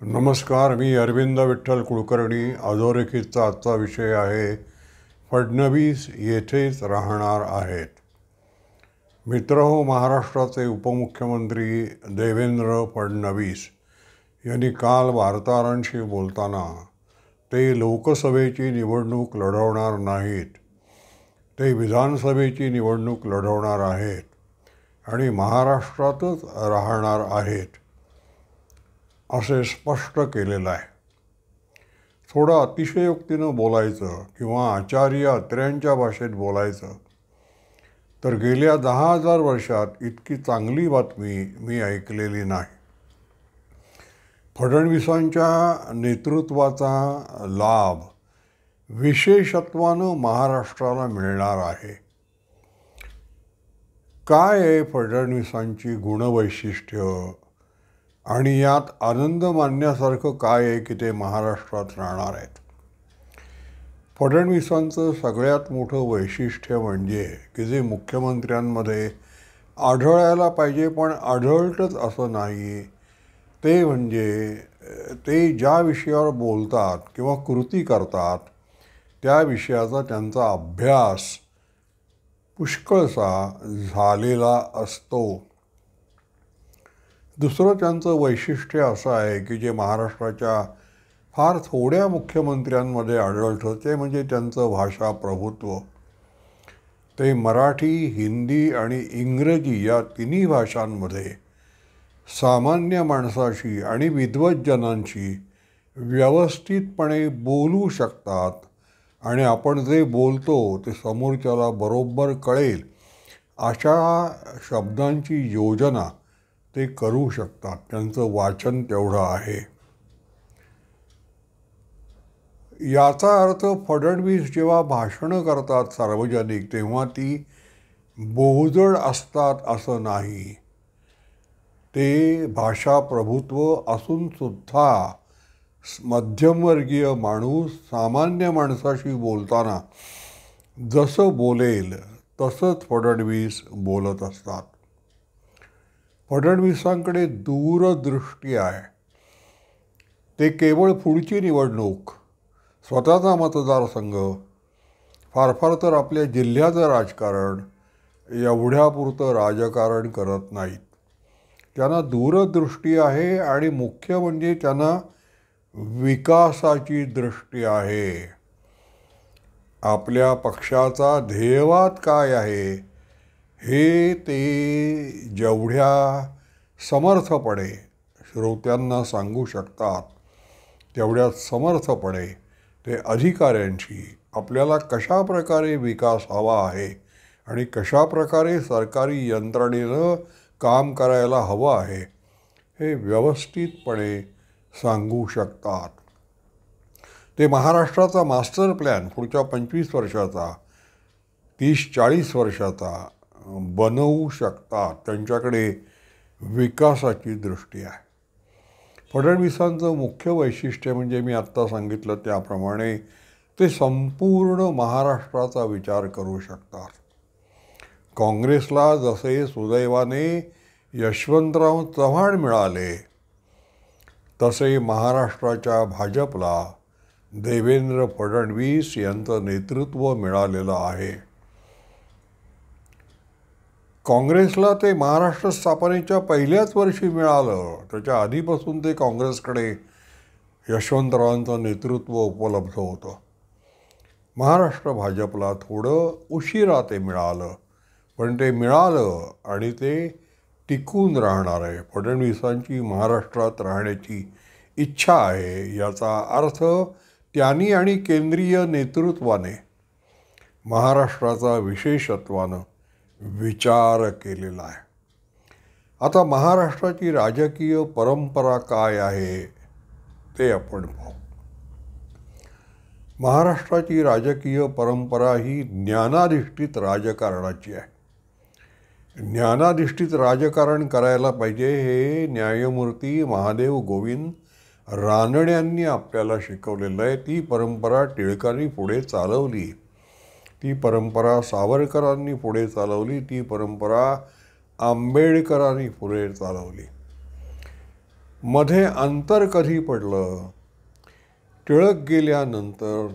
नमस्कार. मी अरविंद विठ्ठल कुलकर्णी. अधोरेखितचा आजचा विषय आहे फडणवीस येथेच राहणार आहेत. मित्रहो, महाराष्ट्राचे उपमुख्यमंत्री देवेंद्र फडणवीस यांनी काल वार्ताहरांशी बोलताना ते लोकसभेची निवडणूक लढवणार नाहीत, ते विधानसभेची निवडणूक लढवणार आहेत आणि महाराष्ट्रातच राहणार आहेत असे स्पष्ट केलेलं आहे. थोडं अतिशयोक्तीनं बोलायचं किंवा आचार्य अत्र्यांच्या भाषेत बोलायचं तर गेल्या 10,000 वर्षात इतकी चांगली बातमी मी ऐकलेली नाही. फडणवीसांच्या नेतृत्वाचा लाभ विशेषत्वानं महाराष्ट्राला मिळणार आहे. काय आहे फडणवीसांची गुणवैशिष्ट्य आणि यात आनंद मानण्यासारखं काय आहे की ते महाराष्ट्रात राहणार आहेत? फडणवीसांचं सगळ्यात मोठं वैशिष्ट्य म्हणजे की जे मुख्यमंत्र्यांमध्ये आढळायला पाहिजे पण आढळतंच असं नाही, ते म्हणजे ते ज्या विषयावर बोलतात किंवा कृती करतात त्या विषयाचा त्यांचा अभ्यास पुष्कळसा झालेला असतो. दुसरं त्यांचं वैशिष्ट्य असं आहे की जे महाराष्ट्राच्या फार थोड्या मुख्यमंत्र्यांमध्ये आढळतं ते म्हणजे त्यांचं भाषा प्रभुत्व. ते मराठी, हिंदी आणि इंग्रजी या तिन्ही भाषांमध्ये सामान्य माणसाशी आणि विद्वज्जनांशी व्यवस्थितपणे बोलू शकतात आणि आपण जे बोलतो ते समोरच्याला बरोबर कळेल अशा शब्दांची योजना ते करू शकतात. त्यांचं वाचन तेवढं आहे. याचा अर्थ फडणवीस जेव्हा भाषणं करतात सार्वजनिक तेव्हा ती बोजड असतात असं नाही. ते भाषा प्रभुत्व असूनसुद्धा मध्यमवर्गीय माणूस सामान्य माणसाशी बोलताना जसं बोलेल तसंच फडणवीस बोलत असतात. फडणवीसांकडे दूरदृष्टी आहे. ते केवळ पुढची निवडणूक, स्वतःचा मतदारसंघ, फार फार तर आपल्या जिल्ह्याचं राजकारण एवढ्यापुरतं राजकारण करत नाहीत. त्यांना दूरदृष्टी आहे आणि मुख्य म्हणजे त्यांना विकासाची दृष्टी आहे. आपल्या पक्षाचा ध्येयवाद काय आहे हे ते जेवढ्या समर्थपणे श्रोत्यांना सांगू शकतात तेवढ्या समर्थपणे ते अधिकाऱ्यांशी आपल्याला कशा प्रकारे विकास हवा आहे आणि कशा प्रकारे सरकारी यंत्रणेनं काम करायला हवं आहे हे व्यवस्थितपणे सांगू शकतात. ते महाराष्ट्राचा मास्टर प्लॅन पुढच्या 25 वर्षाचा, 30-40 वर्षाचा बनवू शकतात. त्यांच्याकडे विकासाची दृष्टी आहे. फडणवीसांचं मुख्य वैशिष्ट्य म्हणजे मी आत्ता सांगितलं त्याप्रमाणे ते संपूर्ण महाराष्ट्राचा विचार करू शकतात. काँग्रेसला जसे सुदैवाने यशवंतराव चव्हाण मिळाले तसे महाराष्ट्राच्या भाजपला देवेंद्र फडणवीस यांचं नेतृत्व मिळालेलं आहे. काँग्रेसला ते महाराष्ट्र स्थापनेच्या पहिल्याच वर्षी मिळालं. त्याच्या आधीपासून ते काँग्रेसकडे यशवंतरावांचं नेतृत्व उपलब्ध होतं. महाराष्ट्र भाजपला थोडं उशिरा ते मिळालं पण ते मिळालं आणि ते टिकून राहणार आहे. फडणवीसांची महाराष्ट्रात राहण्याची इच्छा आहे. याचा अर्थ त्यांनी आणि केंद्रीय नेतृत्वाने महाराष्ट्राचा विशेषत्वानं विचार केलेला आहे. आता महाराष्ट्राची राजकीय परंपरा काय आहे ते आपण पाहू. महाराष्ट्राची राजकीय परंपरा ही ज्ञानाधिष्ठित राजकारणाची आहे. ज्ञानाधिष्ठित राजकारण करायला पाहिजे हे न्यायमूर्ती महादेव गोविंद रानड्यांनी आपल्याला शिकवलेलं आहे. ती परंपरा टिळकांनी पुढे चालवली, ती परंपरा सावरकरांनी पुढे चालवली, ती परंपरा आंबेडकरांनी पुढे चालवली. मध्ये अंतर कधी पडलं? टिळक गेल्यानंतर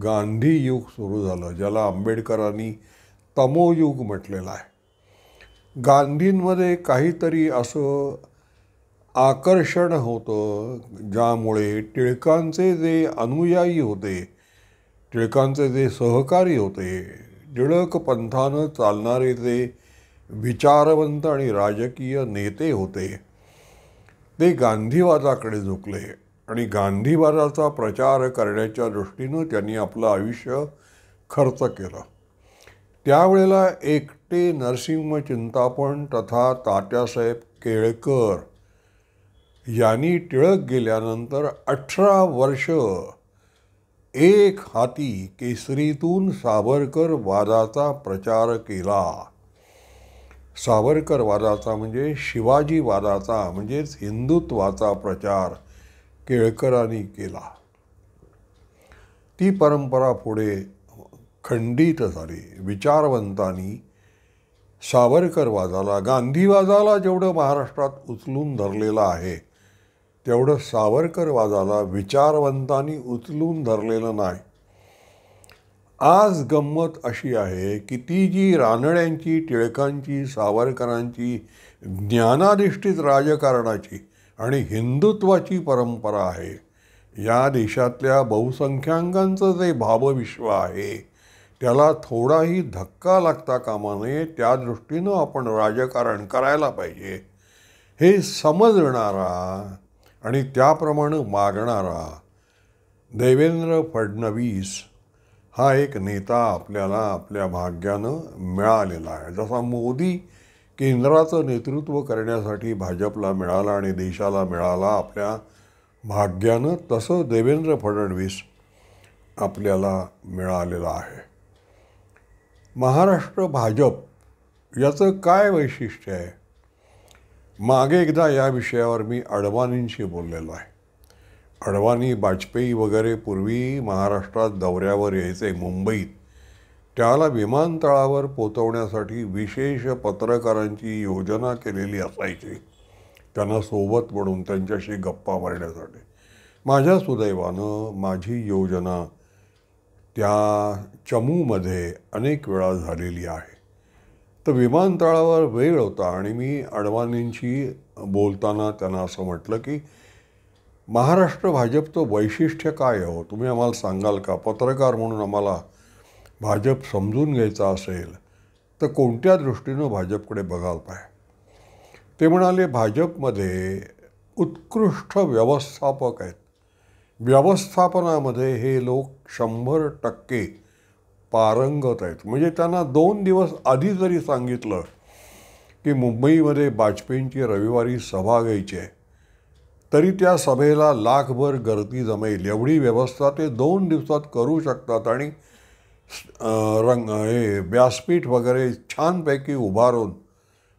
गांधी युग सुरू झालं, ज्याला आंबेडकरांनी तमोयुग म्हटलेलं आहे. गांधींमध्ये काहीतरी असं आकर्षण होतं ज्यामुळे टिळकांचे जे अनुयायी होते, टिळकांचे जे सहकारी होते, टिळक पंथानं चालणारे जे विचारवंत आणि राजकीय नेते होते, ते गांधीवादाकडे झुकले आणि गांधीवादाचा प्रचार करण्याच्या दृष्टीनं त्यांनी आपलं आयुष्य खर्च केलं. त्यावेळेला एकटे नरसिंह चिंतापण तथा तात्यासाहेब केळकर यांनी टिळक गेल्यानंतर 18 वर्ष एक हाती केसरीतून सावरकर वादाचा प्रचार केला. सावरकर वादाचा म्हणजे शिवाजी वादाचा, म्हणजेच हिंदुत्वाचा प्रचार केळकरांनी केला. ती परंपरा पुढे खंडित झाली. विचारवंतांनी सावरकरवादाला, गांधीवादाला जेवढं महाराष्ट्रात उचलून धरलेलं आहे, तेवढं सावरकरवादाला विचारवंतांनी उचलून धरलेलं नाही. आज गंमत अशी आहे की ती जी रानड्यांची, टिळकांची, सावरकरांची ज्ञानाधिष्ठित राजकारणाची आणि हिंदुत्वाची परंपरा आहे, या देशातल्या बहुसंख्याकांचं जे भावविश्व आहे त्याला थोडाही धक्का लागता कामा नये. त्या दृष्टीनं आपण राजकारण करायला पाहिजे हे समजणारा आणि त्याप्रमाणे मागणारा देवेंद्र फडणवीस हा एक नेता आपल्याला आपल्या भाग्यानं मिळालेला आहे. जसा मोदी केंद्राचं नेतृत्व करण्यासाठी भाजपला मिळाला आणि देशाला मिळाला आपल्या भाग्यानं, तसं देवेंद्र फडणवीस आपल्याला मिळालेलं आहे. महाराष्ट्र भाजप याचं काय वैशिष्ट्य आहे? मागे एकदा या विषयावर मी अडवाणींशी बोललेलो आहे. अडवाणी, वाजपेयी वगैरे पूर्वी महाराष्ट्रात दौऱ्यावर यायचे मुंबईत. त्याला विमानतळावर पोचवण्यासाठी विशेष पत्रकारांची योजना केलेली असायची, त्यांना सोबत म्हणून त्यांच्याशी गप्पा मारण्यासाठी. माझ्या सुदैवानं माझी योजना त्या चमूमध्ये अनेक वेळा झालेली आहे. तर विमानतळावर वेळ होता आणि मी अडवाणींशी बोलताना त्यांना असं म्हटलं की महाराष्ट्र भाजपचं वैशिष्ट्य काय हो, तुम्ही आम्हाला सांगाल का? पत्रकार म्हणून आम्हाला भाजप समजून घ्यायचा असेल तर कोणत्या दृष्टीनं भाजपकडे बघायला पाहिजे? ते म्हणाले, भाजपमध्ये उत्कृष्ट व्यवस्थापक आहेत. व्यवस्थापनामध्ये हे लोक 100% पारंगत आहेत. म्हणजे त्यांना 2 दिवस आधी जरी सांगितलं की मुंबईमध्ये वाजपेयींची रविवारी सभा घ्यायची आहे, तरी त्या सभेला लाखभर गर्दी जमेल एवढी व्यवस्था ते 2 दिवसात करू शकतात. आणि व्यासपीठ वगैरे छानपैकी उभारून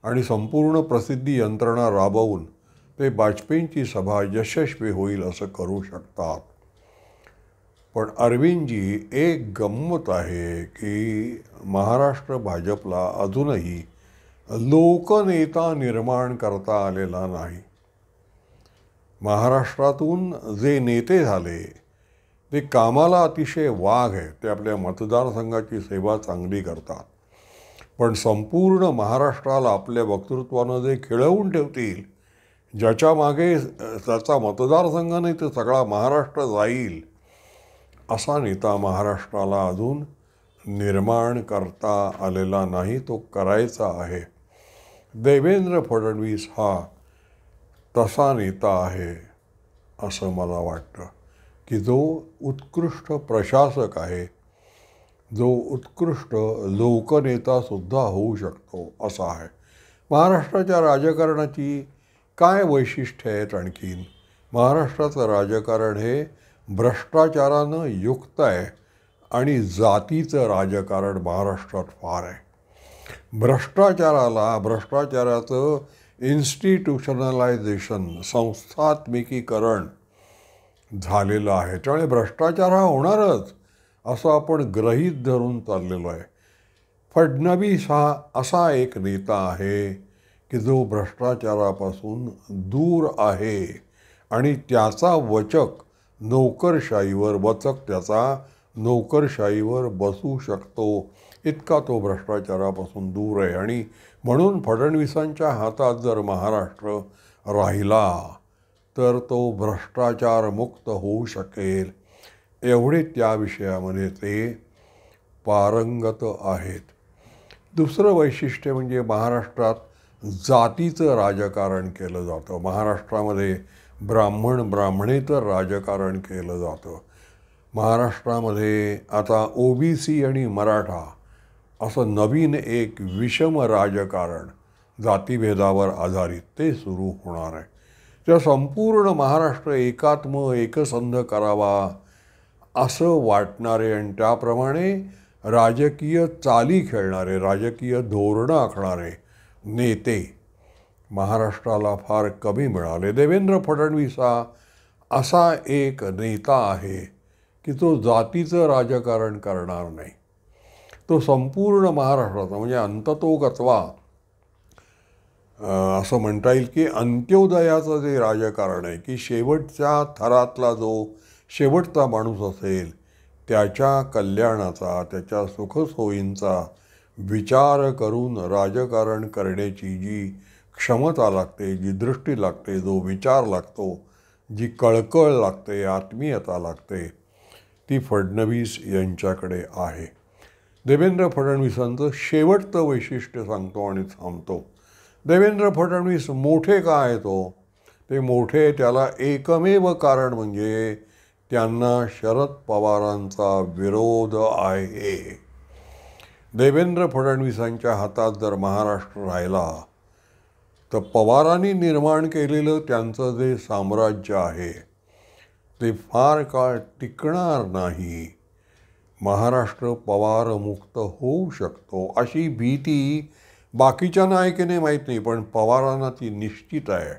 आणि संपूर्ण प्रसिद्धी यंत्रणा राबवून ते वाजपेयींची सभा यशस्वी होईल असं करू शकतात. पण अरविंदजी, एक गंमत आहे की महाराष्ट्र भाजपला अजूनही लोकनेता निर्माण करता आलेला नाही. महाराष्ट्रातून जे नेते झाले ते कामाला अतिशय वाघ आहे, ते आपल्या मतदारसंघाची सेवा चांगली करतात. पण संपूर्ण महाराष्ट्राला आपल्या वक्तृत्वानं जे खिळवून ठेवतील, ज्याच्या मागे त्याचा मतदारसंघ नाही तर सगळा महाराष्ट्र जाईल, असा नेता महाराष्ट्राला अजून निर्माण करता आलेला नाही. तो करायचा आहे. देवेंद्र फडणवीस हा तसा नेता आहे असं मला वाटतं की जो उत्कृष्ट प्रशासक आहे, जो उत्कृष्ट लोकनेतासुद्धा होऊ शकतो असा आहे. महाराष्ट्राच्या राजकारणाची काय वैशिष्ट्य आहेत आणखीन? महाराष्ट्राचं राजकारण हे भ्रष्टाचारानं युक्त आहे आणि जातीचं राजकारण महाराष्ट्रात फार आहे. भ्रष्टाचाराचं इन्स्टिट्यूशनलायझेशन, संस्थात्मिकीकरण झालेलं आहे. त्यामुळे भ्रष्टाचार हा होणारच असं आपण गृहीत धरून चाललेलो आहे. फडणवीस हा असा एक नेता आहे की जो भ्रष्टाचारापासून दूर आहे आणि त्याचा वचक त्याचा नोकरशाहीवर बसू शकतो, इतका तो भ्रष्टाचारापासून दूर आहे. आणि म्हणून फडणवीसांच्या हातात जर महाराष्ट्र राहिला तर तो भ्रष्टाचारमुक्त होऊ शकेल, एवढे त्या विषयामध्ये ते पारंगत आहेत. दुसरं वैशिष्ट्य म्हणजे महाराष्ट्रात जातीचं राजकारण केलं जातं. महाराष्ट्रामध्ये ब्राह्मणेतर राजकारण केलं जातं. महाराष्ट्रामध्ये आता OBC आणि मराठा असं नवीन एक विषम राजकारण जातीभेदावर आधारित ते सुरू होणार आहे. त्या संपूर्ण महाराष्ट्र एकसंध करावा असं वाटणारे आणि त्याप्रमाणे राजकीय चाली खेळणारे, राजकीय धोरणं आखणारे नेते महाराष्ट्राला फार कमी मिळाले. देवेंद्र फडणवीस हा असा एक नेता आहे की तो जातीचं राजकारण करणार नाही. तो संपूर्ण महाराष्ट्राचा म्हणजे अंततोगत्वा असं म्हणता येईल की अंत्योदयाचं जे राजकारण आहे की शेवटच्या थरातला जो शेवटचा माणूस असेल त्याच्या कल्याणाचा, त्याच्या सुखसोयींचा विचार करून राजकारण करण्याची जी क्षमता लागते, जी दृष्टी लागते, जो विचार लागतो, जी कळकळ लागते, आत्मीयता लागते, ती फडणवीस यांच्याकडे आहे. देवेंद्र फडणवीसांचं शेवटचं वैशिष्ट्य सांगतो आणि थांबतो. देवेंद्र फडणवीस मोठे का आहेत हो? ते मोठे त्याला एकमेव कारण म्हणजे त्यांना शरद पवारांचा विरोध आहे. देवेंद्र फडणवीसांच्या हातात जर महाराष्ट्र राहिला तर पवारांनी निर्माण केलेलं त्यांचं जे साम्राज्य आहे ते फार काळ टिकणार नाही. महाराष्ट्र पवारमुक्त होऊ शकतो अशी भीती बाकीच्या नायकाने माहीत नाही, पण पवारांना ती निश्चित आहे.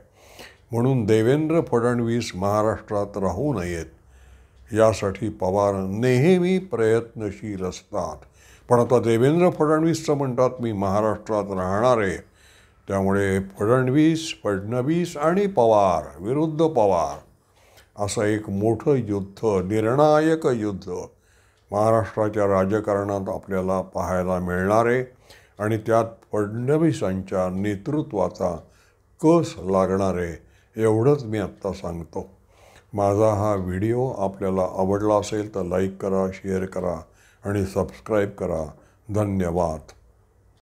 म्हणून देवेंद्र फडणवीस महाराष्ट्रात राहू नयेत यासाठी पवार नेहमी प्रयत्नशील असतात. पण आता देवेंद्र फडणवीसचं म्हणतात मी महाराष्ट्रात राहणार आहे, त्यामुळे फडणवीस आणि पवार विरुद्ध पवार असं एक मोठं युद्ध, निर्णायक युद्ध महाराष्ट्राच्या राजकारणात आपल्याला पाहायला मिळणार आहे. आणि त्यात फडणवीसांच्या नेतृत्वाचा कस लागणार आहे एवढंच मी आत्ता सांगतो. माझा हा व्हिडिओ आपल्याला आवडला असेल तर लाईक करा, शेअर करा आणि सबस्क्राईब करा. धन्यवाद.